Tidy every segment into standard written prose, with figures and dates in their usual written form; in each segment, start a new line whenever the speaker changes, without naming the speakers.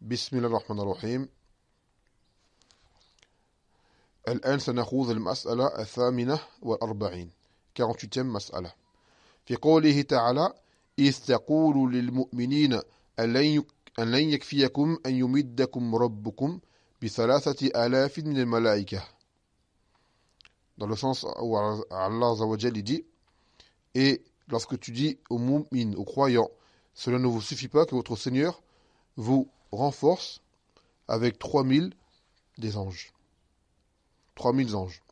بسم الله الرحمن الرحيم. الآن سنخوض المسألة 48 48e مسألة في قوله تعالى إذ تقول للمؤمنين أن لن يكفيكم أن يمدكم ربكم ب3000 من الملائكة. Dans le sens où Allah Azza wa Jal dit et lorsque tu dis aux mu'min, aux croyants, cela ne vous suffit pas que votre Seigneur vous renforce avec 3000 des anges. 3000 anges.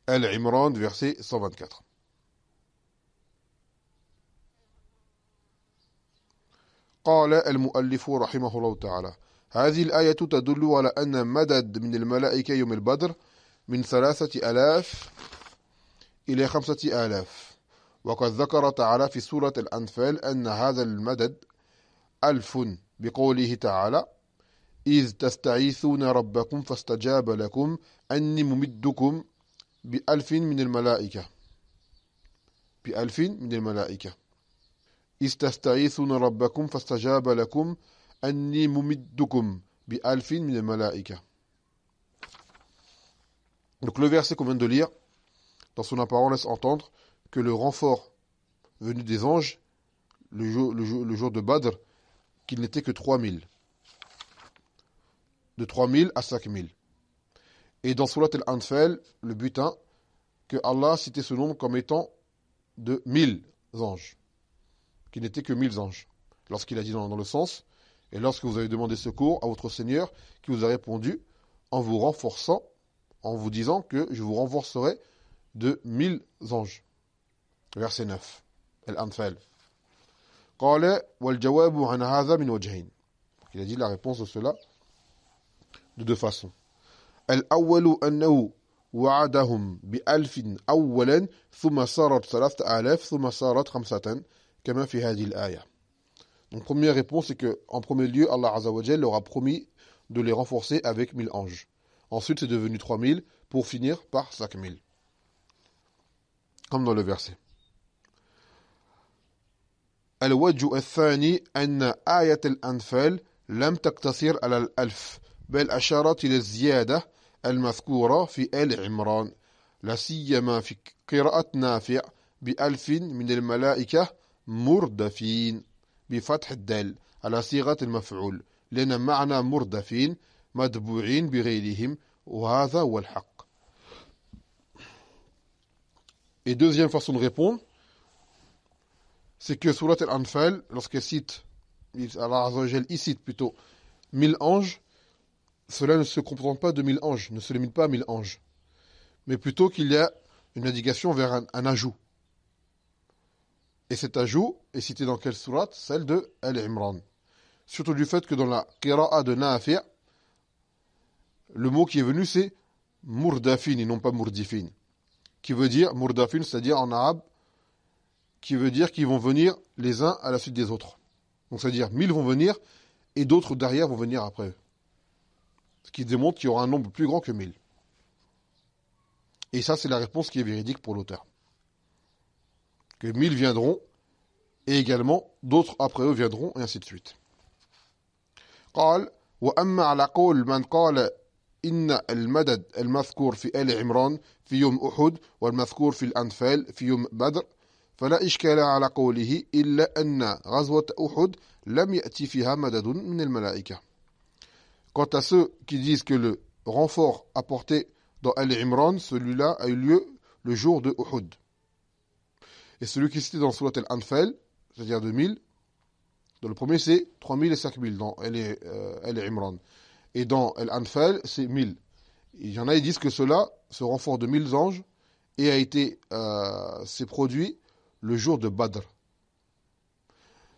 Al-Imran, verset 124. قال المؤلف رحمه الله تعالى هذه الآية تدل على أن مدد من الملائكة يوم البدر من 3000 إلى 5000 وقد ذكر تعالى في سورة الأنفال أن هذا المدد 1000 بقوله تعالى إذ تستعيثون ربكم فاستجاب لكم أني ممدكم ب1000 من الملائكة ب1000 من الملائكة إذ تستعيثون ربكم فاستجاب لكم أني ممدكم ب1000 من الملائكة. Donc le verset qu'on vient de lire, dans son apparent, laisse entendre que le renfort venu des anges, le jour de Badr, qu'il n'était que 3000. De 3000 à 5000. Et dans Surat al-Anfal, le butin, que Allah citait ce nombre comme étant de 1000 anges. Qui n'était que 1000 anges. Lorsqu'il a dit dans le sens, et lorsque vous avez demandé secours à votre Seigneur, qui vous a répondu en vous renforçant, en vous disant que je vous renforcerai de 1000 anges. Verset 9. Al-Anfal. قال والجواب عن هذا من وجهين. Il a dit la réponse de cela de deux façons. الأول أنه وعدهم ب1000 أولا ثم صارت 3000 ثم صارت 5 كما في هذه الآية. Donc première réponse c'est que en premier lieu Allah Azza wa Jal leur a promis de les renforcer avec 1000 anges. Ensuite c'est devenu 3000 pour finir par 5000. Comme dans le verset. الوجه الثاني أن آية الأنفال لم تقتصر على 1000 بل أشارت إلى الزيادة المذكورة في آل عمران لا سيما في قراءة نافع ب1000 من الملائكة مردفين بفتح الدال على صيغة المفعول لأن معنى مردفين متبوعين بغيرهم وهذا هو الحق. Et deuxième façon de répondre, c'est que Surat al-Anfal, lorsqu'elle cite, Allah Azza wa Jal, il cite plutôt 1000 anges, cela ne se comprend pas de 1000 anges, ne se limite pas à 1000 anges, mais plutôt qu'il y a une indication vers un ajout. Et cet ajout est cité dans quelle sourate? Celle de Al-Imran. Surtout du fait que dans la qira'a de Nafi', le mot qui est venu c'est murdafin et non pas murdifin. Qui veut dire murdafin, c'est-à-dire en arabe, qui veut dire qu'ils vont venir les uns à la suite des autres. Donc c'est-à-dire 1000 vont venir et d'autres derrière vont venir après eux. Ce qui démontre qu'il y aura un nombre plus grand que 1000. Et ça c'est la réponse qui est véridique pour l'auteur. Que 1000 viendront, et également d'autres après eux viendront, et ainsi de suite. قال وأما على قول من قال إن المدد المذكور في آل عمران في يوم أحد والمذكور في الأنفال في يوم بدر فلا إشكال على قوله إلا أن غزوة أحد لم يأتي فيها مدد من الملائكة. Quant à ceux qui disent que le renfort apporté dans Al-Imran, celui-là a eu lieu le jour de Uhud. Et celui qui est cité dans Surat al-Anfal, c'est-à-dire 2000, dans le premier c'est 3000 et 5000 dans Al-Imran. Et dans Al-Anfal, c'est 1000. Il y en a qui disent que ce renfort de 1000 anges, s'est produit le jour de Badr.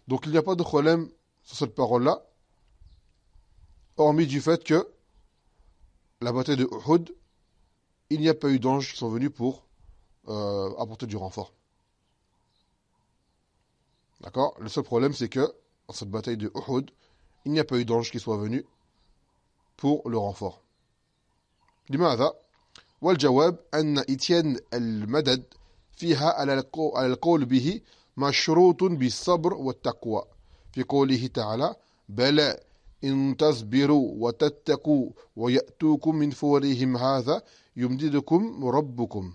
Donc il n'y a pas de problème sur cette parole-là, hormis du fait que la bataille de Uhud, il n'y a pas eu d'anges qui sont venus pour apporter du renfort. D'accord? Le seul problème, c'est que dans cette bataille de Uhud, il n'y a pas eu d'anges qui soient venus pour le renfort. لماذا؟ والجواب أن إتيان المدد فيها على القول به مشروط بالصبر والتقوى في قوله تعالى بلى إن تصبروا وتتقوا ويأتوكم من فورهم هذا يمددكم ربكم.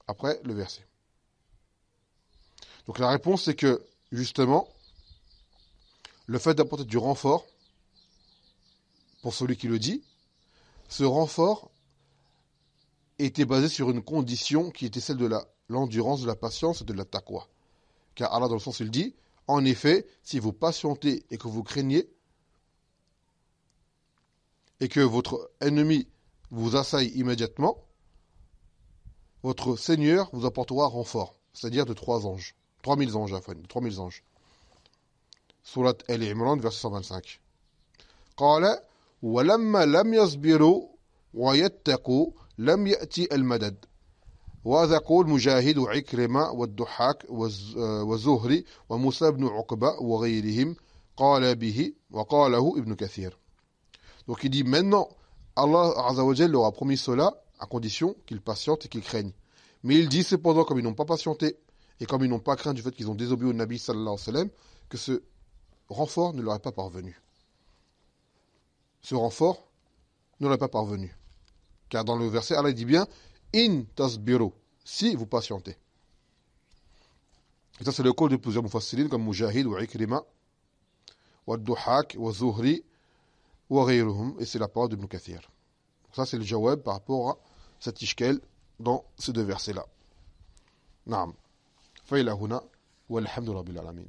Après le verset. Donc la réponse c'est que justement le fait d'apporter du renfort pour celui qui le dit, ce renfort était basé sur une condition qui était celle de l'endurance, de la patience et de la taqwa. Car Allah dans le sens il dit, en effet, si vous patientez et que vous craignez et que votre ennemi vous assaille immédiatement, votre Seigneur vous apportera renfort, c'est-à-dire de 3 anges. 3000 anges, enfin, 3000 anges. Surat Al-Imran, verset 125. قال ولما لم يصبروا ويتقوا لم يأتي المدد. وهذا قول مجاهد وعكرمة والضحاك وزهري وموسى بن عقبة وغيرهم قال به وقاله ابن كثير. Donc il dit maintenant Allah Azza wa Jalla leur a promis cela à condition qu'ils patientent et qu'ils craignent. Mais il dit cependant comme ils n'ont pas patienté et comme ils n'ont pas craint du fait qu'ils ont désobéi au Nabi sallallahu alayhi wa sallam que ce renfort ne leur est pas parvenu. Ce renfort ne leur est pas parvenu. Car dans le verset Allah dit bien in tasbiru, si vous patientez. Et ça c'est le call de plusieurs mufassirin comme Mujahid ou Ikrima ou Ad-Duhak ou Zuhri ou Ghayruhum, et c'est la parole d'Ibn Kathir. Ça c'est le jawab par rapport à cet ishkel dans ces 2 versets là. Naam. Fa ila huna walhamdu rabbil alamin.